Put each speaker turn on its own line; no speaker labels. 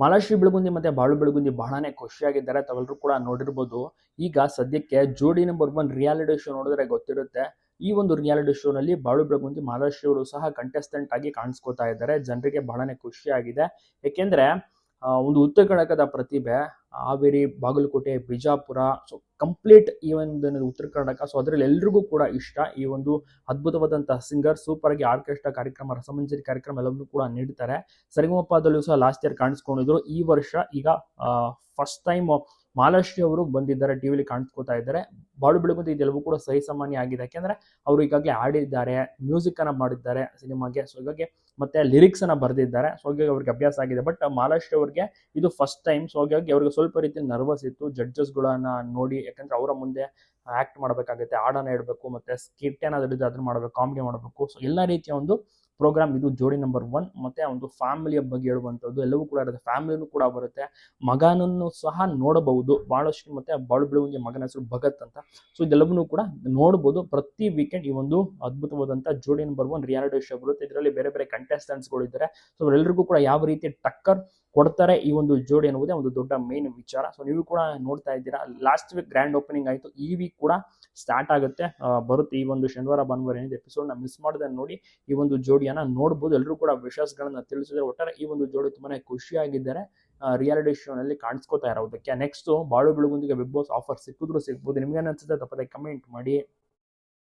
ಮಾಲಾಶ್ರೀ ಬೆಳಗುಂದಿ ಮತ್ತೆ ಬಾಳು ಬೆಳಗುಂದಿ ಬಹಳನೇ ಖುಷಿಯಾಗಿದ್ದಾರೆ. ತಾವೆಲ್ಲರೂ ಕೂಡ ನೋಡಿರ್ಬೋದು. ಈಗ ಸದ್ಯಕ್ಕೆ ಜೋಡಿ ನಂಬರ್ 1 ರಿಯಾಲಿಟಿ ಶೋ ನೋಡಿದ್ರೆ ಗೊತ್ತಿರುತ್ತೆ. ಈ ಒಂದು ರಿಯಾಲಿಟಿ ಶೋ ನಲ್ಲಿ ಬಾಳು ಬೆಳಗುಂದಿ ಮಾಲಾಶ್ರೀ ಅವರು ಸಹ ಕಂಟೆಸ್ಟೆಂಟ್ ಆಗಿ ಕಾಣಿಸ್ಕೊತಾ ಇದ್ದಾರೆ. ಜನರಿಗೆ ಬಹಳನೇ ಖುಷಿಯಾಗಿದೆ. ಯಾಕೆಂದ್ರೆ ಒಂದು ಉತ್ತರ ಕರ್ನಾಟಕದ ಪ್ರತಿಭೆ, ಹಾವೇರಿ, ಬಾಗಲಕೋಟೆ, ಬಿಜಾಪುರ, ಸೊ ಕಂಪ್ಲೀಟ್ ಈ ಒಂದು ಉತ್ತರ ಕರ್ನಾಟಕ. ಸೊ ಅದರಲ್ಲಿ ಎಲ್ರಿಗೂ ಕೂಡ ಇಷ್ಟ ಈ ಒಂದು ಅದ್ಭುತವಾದಂತಹ ಸಿಂಗರ್. ಸೂಪರ್ ಆಗಿ ಆರ್ಕೆಸ್ಟ್ರಾ ಕಾರ್ಯಕ್ರಮ, ರಸಮಂಜರಿ ಕಾರ್ಯಕ್ರಮ ಎಲ್ಲವನ್ನೂ ಕೂಡ ನೀಡ್ತಾರೆ. ಸರಿಗಮಪದಲ್ಲೂ ಸಹ ಲಾಸ್ಟ್ ಇಯರ್ ಕಾಣಿಸ್ಕೊಂಡಿದ್ರು. ಈ ವರ್ಷ ಈಗ ಫಸ್ಟ್ ಟೈಮ್ ಮಾಲಾಶ್ರೀ ಅವರು ಬಂದಿದ್ದಾರೆ, ಟಿವಿಲಿ ಕಾಣಿಸ್ಕೊತಾ ಇದ್ದಾರೆ. ಬಾಳು ಬೆಳಗುಂದಿ ಇದೆಲ್ಲವೂ ಕೂಡ ಸಹಿ ಸಾಮಾನ್ಯ ಆಗಿದೆ. ಯಾಕೆಂದ್ರೆ ಅವರು ಈಗಾಗಲೇ ಆಡಿದ್ದಾರೆ, ಮ್ಯೂಸಿಕ್ ಅನ್ನ ಮಾಡಿದ್ದಾರೆ ಸಿನಿಮಾಗೆ. ಸೊ ಹೀಗಾಗಿ ಮತ್ತೆ ಲಿರಿಕ್ಸ್ ಅನ್ನ ಬರೆದಿದ್ದಾರೆ. ಸೊ ಹಾಗಾಗಿ ಅವ್ರಿಗೆ ಅಭ್ಯಾಸ ಆಗಿದೆ. ಬಟ್ ಮಾಲಾಶ್ರೀ ಅವ್ರಿಗೆ ಇದು ಫಸ್ಟ್ ಟೈಮ್. ಸೊ ಹಾಗಾಗಿ ಅವ್ರಿಗೆ ಸ್ವಲ್ಪ ರೀತಿ ನರ್ವಸ್ ಇತ್ತು ಜಡ್ಜಸ್ ಗಳನ್ನ ನೋಡಿ. ಯಾಕಂದ್ರೆ ಅವರ ಮುಂದೆ ಆಕ್ಟ್ ಮಾಡಬೇಕಾಗುತ್ತೆ, ಹಾಡನ್ನ ಇಡಬೇಕು, ಮತ್ತೆ ಸ್ಕಿಟ್ ಏನಾದ್ರು ಇದೆ ಅದನ್ನ ಮಾಡಬೇಕು, ಕಾಮಿಡಿ ಮಾಡಬೇಕು. ಸೊ ಎಲ್ಲ ರೀತಿಯ ಒಂದು ಪ್ರೋಗ್ರಾಮ್ ಇದು ಜೋಡಿ ನಂಬರ್ 1. ಮತ್ತೆ ಒಂದು ಫ್ಯಾಮಿಲಿಯ ಬಗ್ಗೆ ಹೇಳುವಂಥದ್ದು ಎಲ್ಲವೂ ಕೂಡ ಇರುತ್ತೆ. ಫ್ಯಾಮಿಲಿನೂ ಕೂಡ ಬರುತ್ತೆ, ಮಗನನ್ನು ಸಹ ನೋಡಬಹುದು. ಬಾಳಶ್ರೀ ಮತ್ತೆ ಬಾಳು ಬೆಳಗುಂದಿ ಮಗನ ಹೆಸರು ಭಗತ್ ಅಂತ. ಸೊ ಇದೆಲ್ಲವನ್ನೂ ಕೂಡ ನೋಡಬಹುದು. ಪ್ರತಿ ವೀಕೆಂಡ್ ಈ ಒಂದು ಅದ್ಭುತವಾದಂತ ಜೋಡಿ ನಂಬರ್ 1 ರಿಯಾಲಿಟಿ ಶೋ ಬರುತ್ತೆ. ಇದರಲ್ಲಿ ಬೇರೆ ಬೇರೆ ಕಂಟೆಸ್ಟೆಂಟ್ಸ್ ಗಳು ಇದ್ದಾರೆ. ಸೊ ಅವರೆಲ್ಲರಿಗೂ ಕೂಡ ಯಾವ ರೀತಿ ಟಕ್ಕರ್ ಕೊಡ್ತಾರೆ ಈ ಒಂದು ಜೋಡಿ ಅನ್ನುವುದೇ ಒಂದು ದೊಡ್ಡ ಮೇನ್ ವಿಚಾರ. ಸೊ ನೀವು ಕೂಡ ನೋಡ್ತಾ ಇದ್ದೀರಾ. ಲಾಸ್ಟ್ ವೀಕ್ ಗ್ರ್ಯಾಂಡ್ ಓಪನಿಂಗ್ ಆಯಿತು. ಈ ವೀಕ್ ಕೂಡ ಸ್ಟಾರ್ಟ್ ಆಗುತ್ತೆ, ಬರುತ್ತೆ. ಈ ಒಂದು ಶನಿವಾರ ಭಾನುವಾರ ಏನಿದೆ ಎಪಿಸೋಡ್ ನ ಮಿಸ್ ಮಾಡದೆ ನೋಡಿ ಈ ಒಂದು ಜೋಡಿಯನ್ನ ನೋಡಬಹುದು. ಎಲ್ಲರೂ ಕೂಡ ವಿಶಸ್ ಗಳನ್ನ ತಿಳಿಸಿದ್ರೆ ಒಟ್ಟಾರೆ ಈ ಒಂದು ಜೋಡಿ ತುಂಬಾನೇ ಖುಷಿಯಾಗಿದ್ದಾರೆ ರಿಯಾಲಿಟಿ ಶೋ ನಲ್ಲಿ ಕಾಣಿಸ್ಕೊತಾ ಇರೋದಕ್ಕೆ. ನೆಕ್ಸ್ಟ್ ಬಾಳು ಬೆಳಗುಂದಿಗೆ ಬಿಗ್ ಬಾಸ್ ಆಫರ್ ಸಿಕ್ಕಿದ್ರು ಸಿಗ್ಬೋದು. ನಿಮ್ಗೆ ಅನ್ಸುತ್ತೆ ತಪ್ಪದೆ ಕಮೆಂಟ್ ಮಾಡಿ.